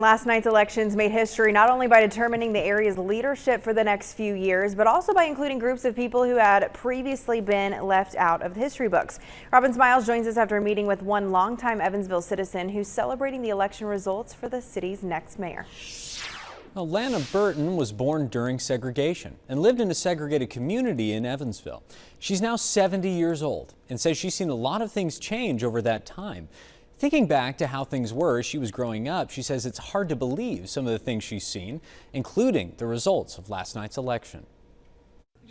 Last night's elections made history not only by determining the area's leadership for the next few years, but also by including groups of people who had previously been left out of the history books. Robin Smiles joins us after a meeting with one longtime Evansville citizen who's celebrating the election results for the city's next mayor. Well, Lana Burton was born during segregation and lived in a segregated community in Evansville. She's now 70 years old and says she's seen a lot of things change over that time. Thinking back to how things were as she was growing up, she says it's hard to believe some of the things she's seen, including the results of last night's election.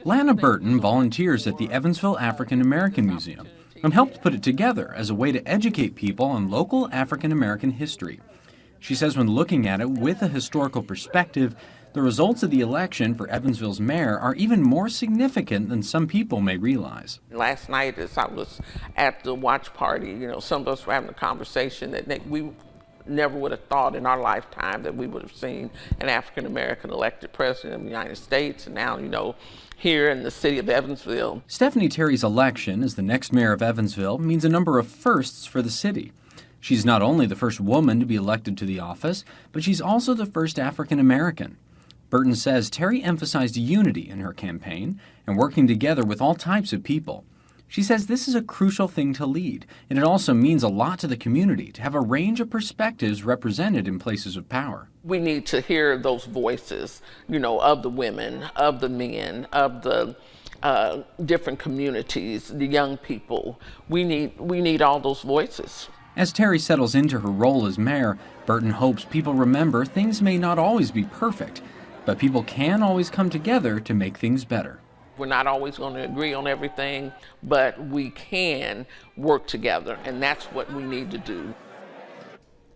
Lana Burton volunteers at the Evansville African American Museum and helped put it together as a way to educate people on local African American history. She says when looking at it with a historical perspective, the results of the election for Evansville's mayor are even more significant than some people may realize. Last night, as I was at the watch party, some of us were having a conversation that we never would have thought in our lifetime that we would have seen an African American elected president of the United States, and now, here in the city of Evansville. Stephanie Terry's election as the next mayor of Evansville means a number of firsts for the city. She's not only the first woman to be elected to the office, but she's also the first African American. Burton says Terry emphasized unity in her campaign and working together with all types of people. She says this is a crucial thing to lead, and it also means a lot to the community to have a range of perspectives represented in places of power. We need to hear those voices, of the women, of the men, of the different communities, the young people. We need all those voices. As Terry settles into her role as mayor, Burton hopes people remember things may not always be perfect, but people can always come together to make things better. We're not always going to agree on everything, but we can work together, and that's what we need to do.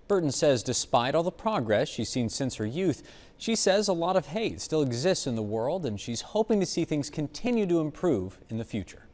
Burton says despite all the progress she's seen since her youth, she says a lot of hate still exists in the world, and she's hoping to see things continue to improve in the future.